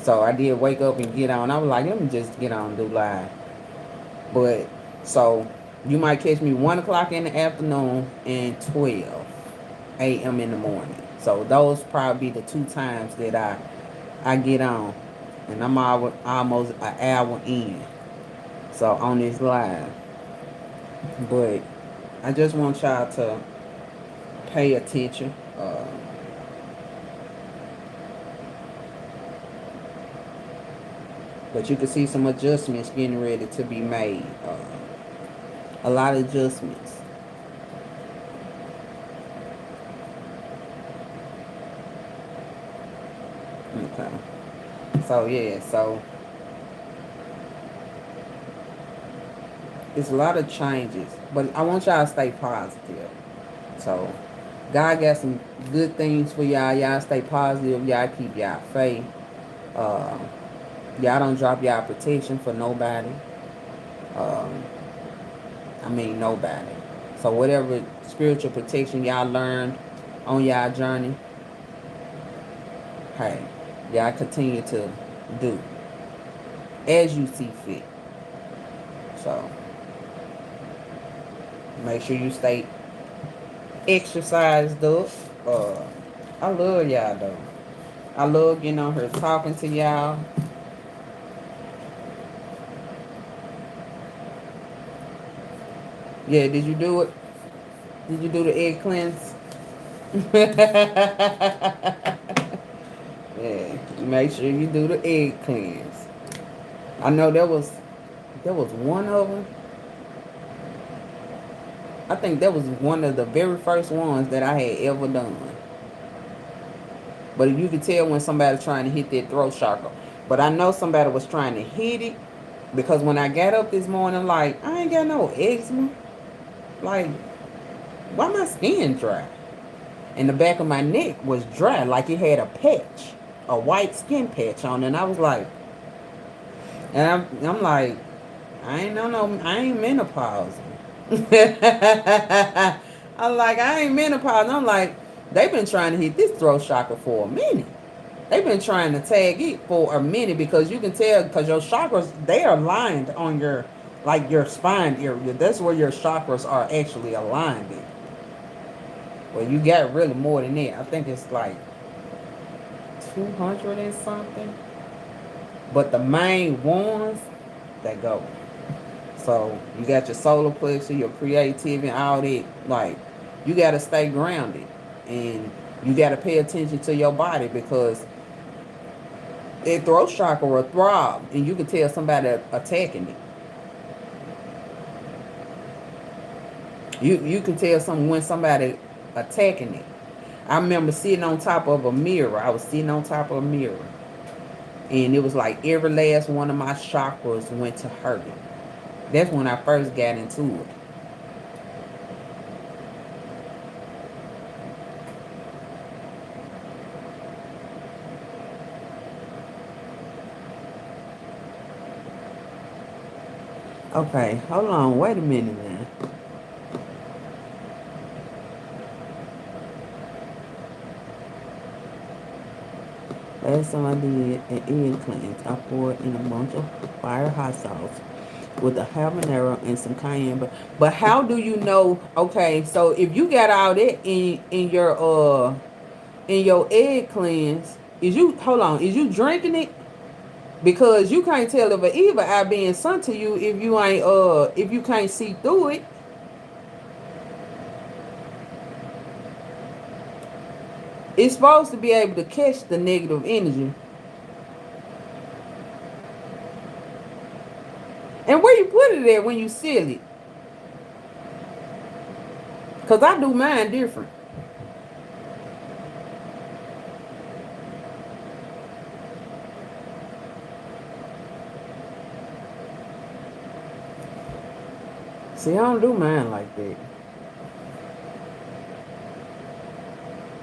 So I did wake up and get on. I was like, let me just get on and do live. But, so you might catch me 1 o'clock in the afternoon and 12 a.m. in the morning. So those probably be the 2 times that I get on. And I'm almost an hour in. So on this live. But I just want y'all to pay attention. But you can see some adjustments getting ready to be made. A lot of adjustments. Okay. So yeah, so it's a lot of changes. But I want y'all to stay positive. So God got some good things for y'all. Y'all stay positive. Y'all keep y'all faith. Y'all don't drop y'all protection for nobody. I mean nobody. So whatever spiritual protection y'all learned on y'all journey, hey, y'all continue to do as you see fit. So make sure you stay exercised up. I love y'all though. I love getting on here talking to y'all. Yeah, did you do it? Did you do the egg cleanse? Yeah, make sure you do the egg cleanse. I know there was one of them. I think that was one of the very first ones that I had ever done. But you could tell when somebody trying to hit that throat chakra. But I know somebody was trying to hit it because when I got up this morning, like, I ain't got no eczema. Like, why my skin dry? And the back of my neck was dry, like it had a patch, a white skin patch on it. And I was like, and I'm like, I ain't menopause. I'm like, I ain't menopause. I'm like, they've been trying to hit this throat chakra for a minute. They've been trying to tag it for a minute because you can tell because your chakras, they are aligned on your, like your spine area. That's where your chakras are actually aligned in. Well, you got really more than that. I think it's like 200 and something. But the main ones, that go. So you got your solar plexus, your creativity, and all that. Like, you got to stay grounded. And you got to pay attention to your body because that throat chakra will throb. And you can tell somebody attacking it. You can tell when somebody attacking it. I remember sitting on top of a mirror. I was sitting on top of a mirror. And it was like every last one of my chakras went to hurting. That's when I first got into it. Okay, hold on. Wait a minute now. Last time I did an egg cleanse, I poured in a bunch of fire hot sauce with a habanero and some cayenne. But how do you know? Okay, so if you got all that in your egg cleanse, is you hold on? Is you drinking it? Because you can't tell if an evil eye being sent to you if you can't see through it. It's supposed to be able to catch the negative energy. And where you put it at when you seal it? Because I do mine different. See, I don't do mine like that.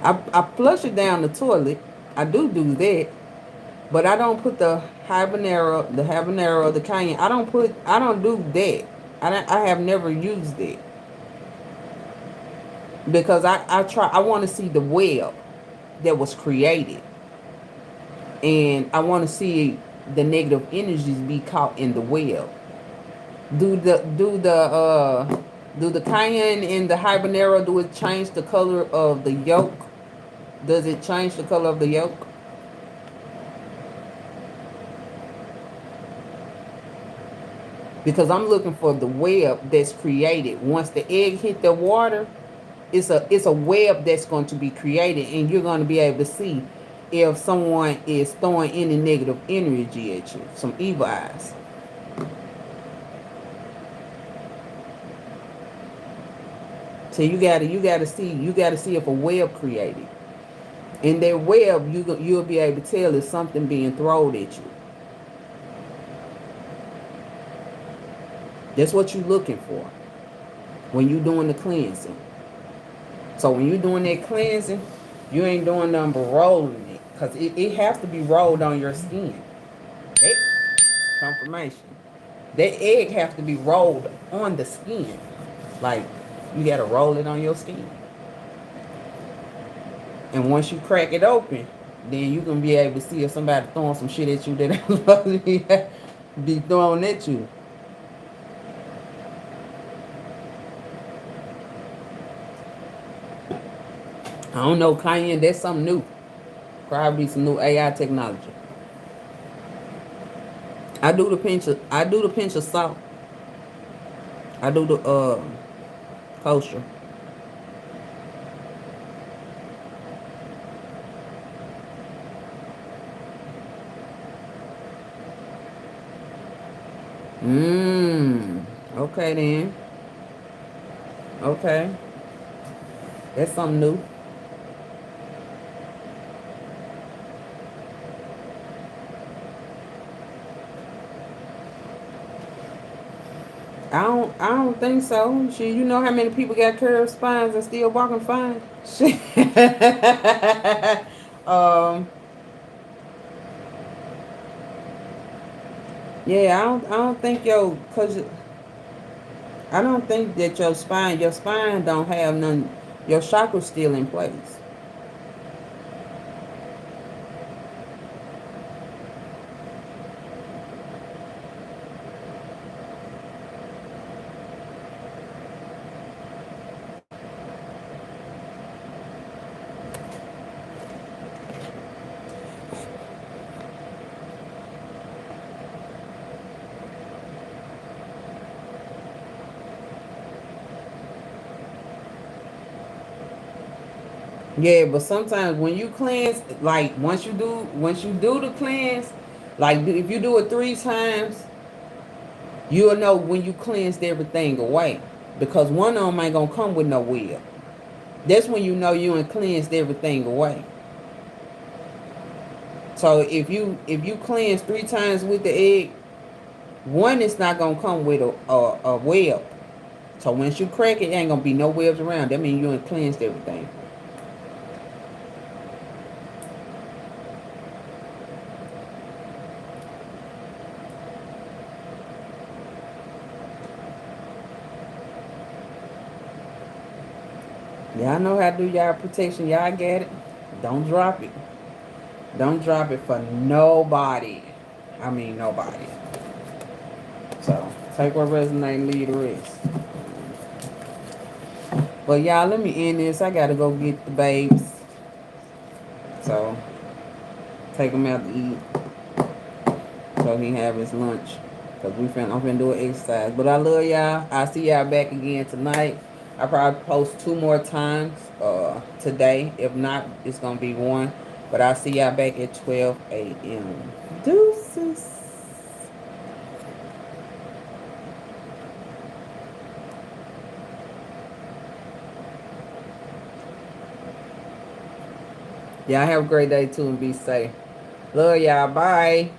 I flush it down the toilet. I do that. But I don't put the habanero, the cayenne. I don't do that. I have never used it. Because I want to see the web that was created. And I want to see the negative energies be caught in the web. Do the do the do the cayenne and the habanero, do it change the color of the yolk? Does it change the color of the yolk? Because I'm looking for the web that's created once the egg hit the water. It's a web that's going to be created, and you're going to be able to see if someone is throwing any negative energy at you, some evil eyes. So you gotta see if a web created. In that web, you'll be able to tell if something being thrown at you. That's what you're looking for when you're doing the cleansing. So when you're doing that cleansing, you ain't doing nothing but rolling it. Because it has to be rolled on your skin. That confirmation. That egg has to be rolled on the skin. Like, you got to roll it on your skin. And once you crack it open, then you can be able to see if somebody throwing some shit at you that ain't supposed to be throwing at you. I don't know, cayenne, that's something new. Probably some new AI technology. I do the pinch of salt. I do the kosher. Mmm. Okay then. Okay. That's something new. I don't think so. Shit, you know how many people got curved spines and still walking fine? Shit. um, yeah, I don't think cause I don't think that your spine don't have none, your chakra's still in place. Yeah, but sometimes when you cleanse, like once you do the cleanse, like if you do it 3 times, you'll know when you cleansed everything away. Because one of them ain't gonna come with no will. That's when you know you ain't cleansed everything away. So if you cleanse 3 times with the egg, one is not gonna come with a web. So once you crack it, ain't gonna be no webs around. That means you ain't cleansed everything. Y'all know how to do y'all protection. Y'all get it. Don't drop it. Don't drop it for nobody. I mean nobody. So take what resonate and leave the rest. But y'all, let me end this. I gotta go get the babes. So take them out to eat so he have his lunch. Cause I'm finna do an exercise. But I love y'all. I'll see y'all back again tonight. I probably post 2 more times today. If not, it's gonna be one. But I'll see y'all back at 12 a.m. Deuces. Y'all have a great day too and be safe. Love y'all. Bye.